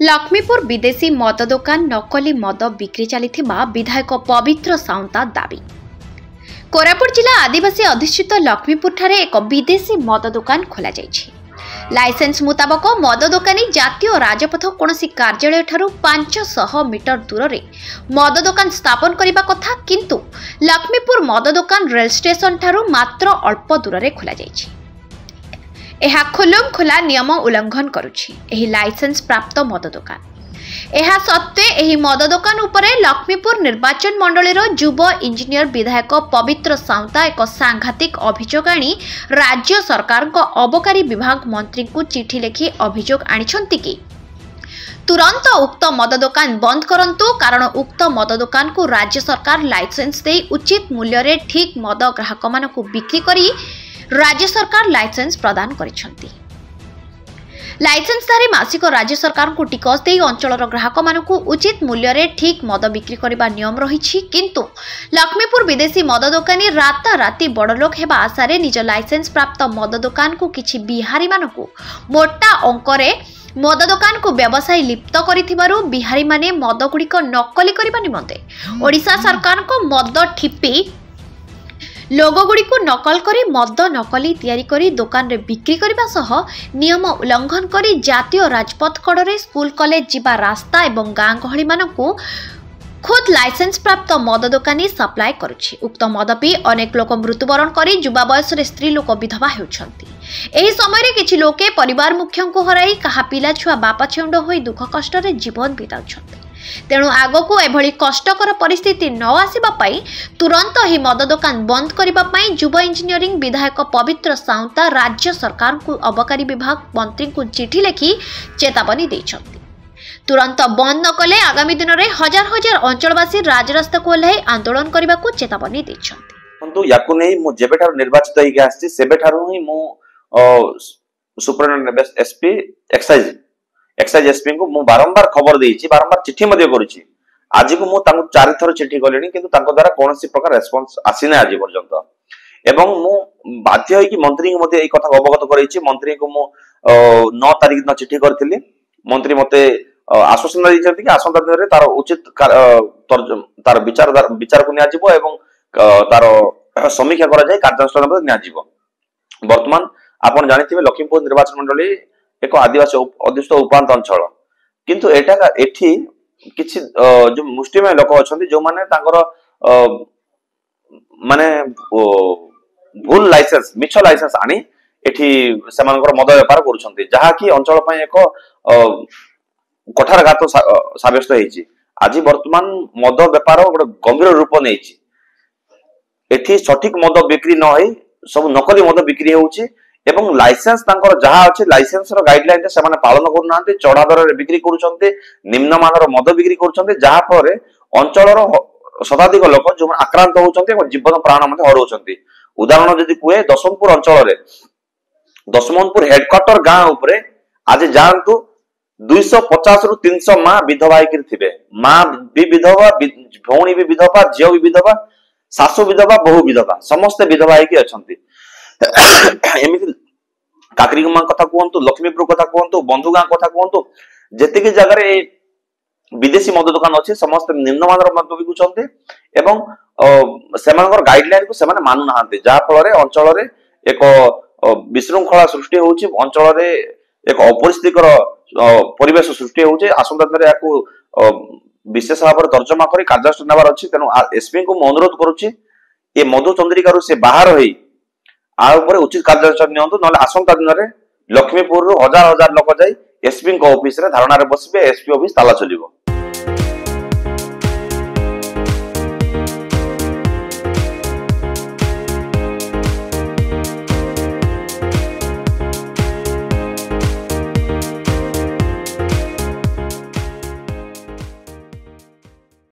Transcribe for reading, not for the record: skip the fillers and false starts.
लक्ष्मीपुर विदेशी मद दुकान नकली मद बिक्री चलिथिबा विधायक पवित्र साउंता दाबी। कोरापुट जिला आदिवासी अधिष्ठित लक्ष्मीपुर ठारे एक विदेशी मद दुकान खोला जायछि। लाइसेंस मुताबक मद दुकानी जातीय राजपथ कोनसी कार्यालय ठारू 500 मीटर दूर रे मद दुकान स्थापन करिबा कथा, किंतु लक्ष्मीपुर मद दुकान रेल स्टेशन ठारू मात्र अल्प दूर रे खोला जायछि। एहा खुलम खुला नियम उल्लंघन करुछि एही लाइसेंस प्राप्त मद दुकान। एहा सत्वे एही मद दुकान उपरे लक्ष्मीपुर निर्वाचन मंडलीर युव इंजीनियर विधायक पवित्र साउंता एक सांघातिक अभियोग आनी राज्य सरकार को अबकारी विभाग मंत्री को चिठी लिखि अभियोग आनिछंती कि तुरंत उक्त मद दुकान बंद करंतु, कारण उक्त मद दुकान को राज्य सरकार लाइसेंस दे उचित मूल्य रे ठीक मद ग्राहक मानकु बिक्री करी राज्य सरकार लाइसेंस प्रदान करिसंती। लाइसेंसधारी मासिक राज्य सरकार को टिकस दे अंचलर ग्राहक मानकु उचित मूल्य रे ठीक मद बिक्री करबा नियम रहिछि, किंतु लक्ष्मीपुर विदेशी मद दुकानी राता राती बड़ लोक हेबा आशारे निज लाइसेंस प्राप्त मद दुकान को किछि बिहारी मानकु मोटा अंकरे मद दुकान को व्यवसायी लिप्त करिथिबारु बिहारी माने मद गुड़िक नकली करबा निमंते ओडिशा सरकार को मद ठिपी लोगो गुड़ी को नकल करी मद नकली तैयारी करी दुकान रे बिक्री करबा सह नियम उल्लंघन करी जातीय राजपथ कड़े स्कूल कॉलेज जीवा रास्ता एवं गाँ गहली मानकु खुद लाइसेंस प्राप्त मद दुकानी सप्लाय करुछि। उक्त मद पी अनेक लोक मृत्युवरण करी युवा बयस रे स्त्री लोक विधवा हेउछंती। एही समय रे किछि लोके परिवार मुख्यं को हराई कहा पिला छुआ बापा छेउंड होई दुख कष्ट रे जीवन बिताउछंती। तेणु आगकू एभली कष्टकर परिस्थिति न आसिबा पाई तुरंत ही मद दुकान बंद करिबा पाई युवा इंजीनियरिंग विधायक पवित्र साउंता राज्य सरकार को अबकारी विभाग मंत्री को चिठी लिखि चेतावनी दैछंती। तुरंत बंद न कले आगामी दिन में हजार हजार अंचलवासी राजरास्ता को ओह्लाई आंदोलन करने को चेतावनी दैछंती। परंतु याकू नै मु जेबेठार निर्वाचित होई आछि सेबेठारु ही मु सुपरिटेंडेंट एसपी एक्साइज एसपी को मु बारंबार खबर देइछि, बारंबार चिट्ठी मध्ये करूछि। आज को मु तांको 4 थर चिट्ठी गलेनी, किंतु तांको द्वारा कोनोसी प्रकार रेस्पॉन्स आसीना आज पर्यंत। एवं मु बाध्य होई कि मंत्री को मध्ये ए कथा अवगत करैछि। मंत्री को मु 9 तारिख दिन चिट्ठी करथिली। मंत्री मते आश्वासन दैछथि कि आसंता दिन रे तार उचित तार विचार को निया जिवो एवं तार समीक्षा करा जाय कार्यानुष्ठान मध्ये निया जिवो। वर्तमान आपण जानिथिबे लक्ष्मीपुर निर्वाचन मंडली एक आदिवासी अधिष्ठ उपांत अंचल, किंतु एटा एठी किछि जो मुष्टिमय लोक अछंती जो माने तांकर माने भूल लाइसेंस मिछ लाइसेंस आनी एठी सेमानकर मद व्यापार करूछंती, जहा कि अंचल पय एक कठारघात साब्यस्त हेछि। आज वर्तमान मद व्यापार गोटे गंभीर रूप नेछि। एठी सठिक मद बिक्री न होई सब नकली मद बिक्री होउछि एवं लाइसेंस तांकर जहा अछि लाइसेंस रो गाइडलाइन रे सेमाने पालन करू नांते। चढ़ा दर रे बिक्री करूछंती, निम्न मानर मद बिक्री करूछंती, जहा पर अंचल रो शताधिक लोक जो आक्रांत होउछंती और जीवन प्राण मध्ये हरउछंती। उदाहरण जदि कुए दशमपुर अंचल रे दशमपुर हेडक्वार्टर गां उपरे आज जानतु 250 रु 300 मां विधवा हेकि थिबे। मां भी विधवा, भौणी भी विधवा, झियो भी विधवा, सासु विधवा, बहु विधवा, समस्त विधवा हेकि अछंती। एमिति काकरीगमा कथा कहंतु, लक्ष्मीपुर कथा कहंतु, बंधुगां कथा कहंतु, जेतिकि जगह रे विदेशी मद दुकान अछि समस्त निम्नमानर मद बिकुछंती एवं सेमानकर गाइडलाइन को सेमाने मानु नाहांती, जहा फल रे अंचल रे एक विशृंखला सृष्टि होउछि। अंचल रे एक अपरिस्थितिकर परिवेश सृष्टि होउछि। आसंता दिन याकू विशेष भाव में तर्जमा करी कार्यानुष्ठान नेबार अछि। तेनु एसपी को मु अनुरोध करूछि ए मधु चंद्रिका से बाहर होई आ ऊपर उचित कार्यानुष्ठान नियंतु, नले आसंता दिन रे लक्ष्मीपुर हजार हजार लोक जाई एसपी को ऑफिस रे धारणा रे बसिबे। एसपी ऑफिस ताला चलिबो।